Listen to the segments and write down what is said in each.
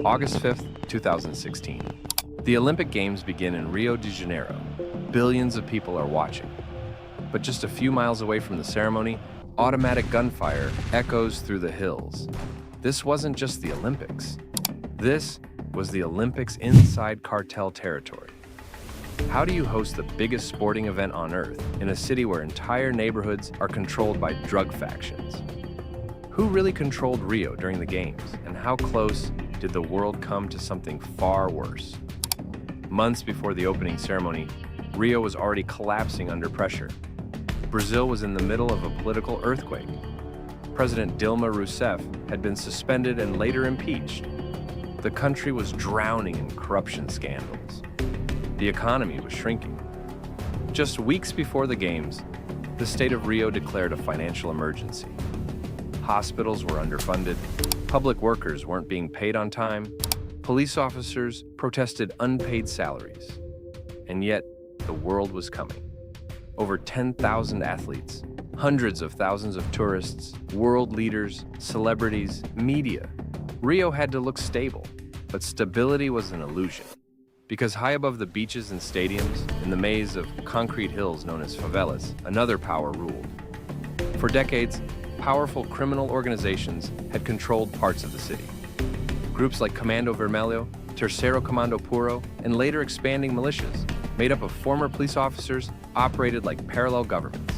August 5th, 2016. The Olympic Games begin in Rio de Janeiro. Billions of people are watching. But just a few miles away from the ceremony, automatic gunfire echoes through the hills. This wasn't just the Olympics. This was the Olympics inside cartel territory. How do you host the biggest sporting event on Earth in a city where entire neighborhoods are controlled by drug factions? Who really controlled Rio during the Games, and how close did the world come to something far worse? Months before the opening ceremony, Rio was already collapsing under pressure. Brazil was in the middle of a political earthquake. President Dilma Rousseff had been suspended and later impeached. The country was drowning in corruption scandals. The economy was shrinking. Just weeks before the Games, the state of Rio declared a financial emergency. Hospitals were underfunded, public workers weren't being paid on time, police officers protested unpaid salaries. And yet, the world was coming. Over 10,000 athletes, hundreds of thousands of tourists, world leaders, celebrities, media. Rio had to look stable, but stability was an illusion. Because high above the beaches and stadiums, in the maze of concrete hills known as favelas, another power ruled. For decades, powerful criminal organizations had controlled parts of the city. Groups like Comando Vermelho, Terceiro Comando Puro, and later expanding militias, made up of former police officers, operated like parallel governments.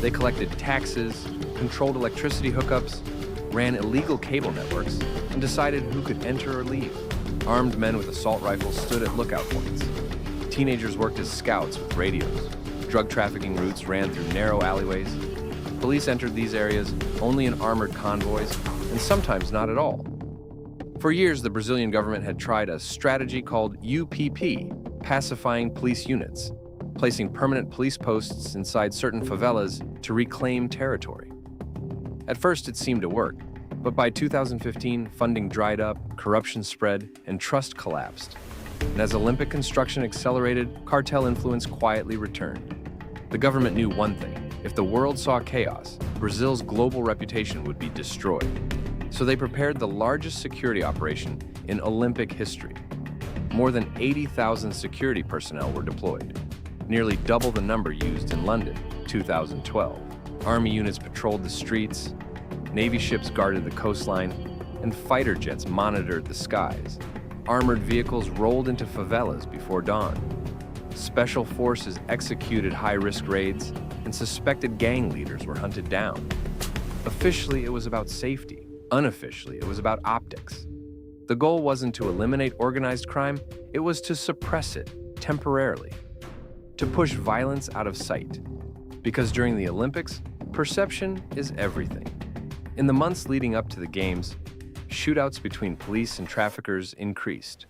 They collected taxes, controlled electricity hookups, ran illegal cable networks, and decided who could enter or leave. Armed men with assault rifles stood at lookout points. Teenagers worked as scouts with radios. Drug trafficking routes ran through narrow alleyways. Police entered these areas only in armored convoys, and sometimes not at all. For years, the Brazilian government had tried a strategy called UPP, pacifying police units, placing permanent police posts inside certain favelas to reclaim territory. At first, it seemed to work, but by 2015, funding dried up, corruption spread, and trust collapsed. And as Olympic construction accelerated, cartel influence quietly returned. The government knew one thing: if the world saw chaos, Brazil's global reputation would be destroyed. So they prepared the largest security operation in Olympic history. More than 80,000 security personnel were deployed, nearly double the number used in London, 2012. Army units patrolled the streets, Navy ships guarded the coastline, and fighter jets monitored the skies. Armored vehicles rolled into favelas before dawn. Special forces executed high-risk raids, and suspected gang leaders were hunted down. Officially, it was about safety. Unofficially, it was about optics. The goal wasn't to eliminate organized crime, it was to suppress it temporarily, to push violence out of sight. Because during the Olympics, perception is everything. In the months leading up to the Games, shootouts between police and traffickers increased.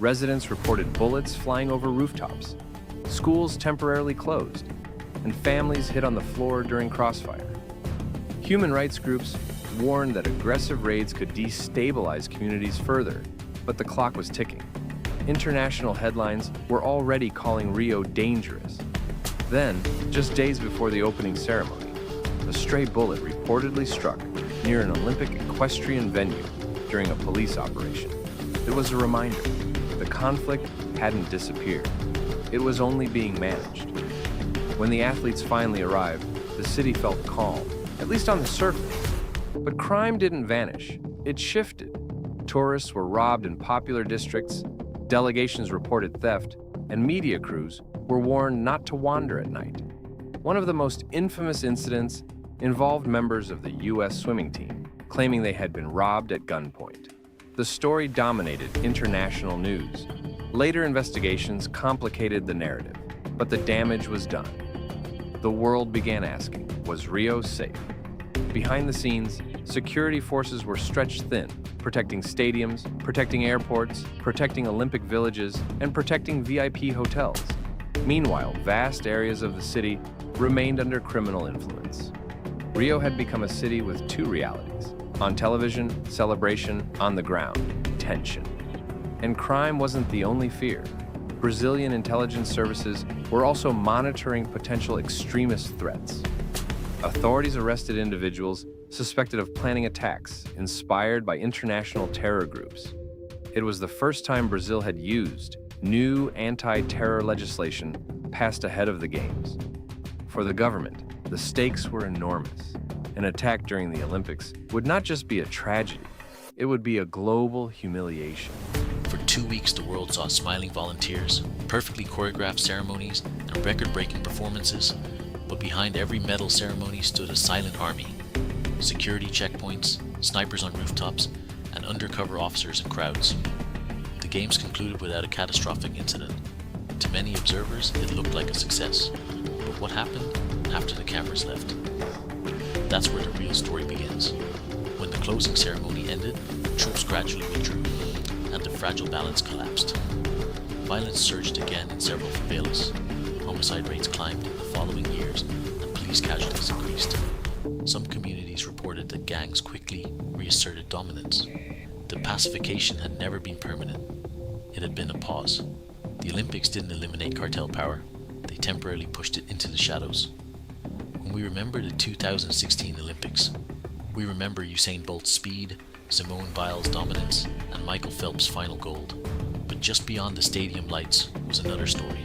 Residents reported bullets flying over rooftops, schools temporarily closed, and families hit on the floor during crossfire. Human rights groups warned that aggressive raids could destabilize communities further, but the clock was ticking. International headlines were already calling Rio dangerous. Then, just days before the opening ceremony, a stray bullet reportedly struck near an Olympic equestrian venue during a police operation. It was a reminder: the conflict hadn't disappeared. It was only being managed. When the athletes finally arrived, the city felt calm, at least on the surface. But crime didn't vanish. It shifted. Tourists were robbed in popular districts, delegations reported theft, and media crews were warned not to wander at night. One of the most infamous incidents involved members of the U.S. swimming team, claiming they had been robbed at gunpoint. The story dominated international news. Later investigations complicated the narrative, but the damage was done. The world began asking, was Rio safe? Behind the scenes, security forces were stretched thin, protecting stadiums, protecting airports, protecting Olympic villages, and protecting VIP hotels. Meanwhile, vast areas of the city remained under criminal influence. Rio had become a city with two realities: on television, celebration; on the ground, tension. And crime wasn't the only fear. Brazilian intelligence services were also monitoring potential extremist threats. Authorities arrested individuals suspected of planning attacks inspired by international terror groups. It was the first time Brazil had used new anti-terror legislation passed ahead of the Games. For the government, the stakes were enormous. An attack during the Olympics would not just be a tragedy, it would be a global humiliation. For 2 weeks, the world saw smiling volunteers, perfectly choreographed ceremonies, and record-breaking performances, but behind every medal ceremony stood a silent army. Security checkpoints, snipers on rooftops, and undercover officers in crowds. The Games concluded without a catastrophic incident. To many observers, it looked like a success. But what happened after the cameras left? That's where the real story begins. When the closing ceremony ended, troops gradually withdrew, and the fragile balance collapsed. Violence surged again in several favelas. Homicide rates climbed in the following years, and police casualties increased. Some communities reported that gangs quickly reasserted dominance. The pacification had never been permanent. It had been a pause. The Olympics didn't eliminate cartel power. They temporarily pushed it into the shadows. When we remember the 2016 Olympics, we remember Usain Bolt's speed, Simone Biles' dominance, and Michael Phelps' final gold. But just beyond the stadium lights was another story.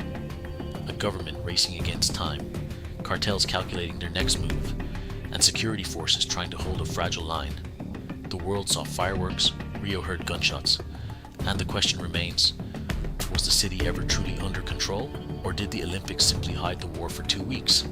A government racing against time, cartels calculating their next move, and security forces trying to hold a fragile line. The world saw fireworks, Rio heard gunshots, and the question remains, was the city ever truly under control, or did the Olympics simply hide the war for 2 weeks?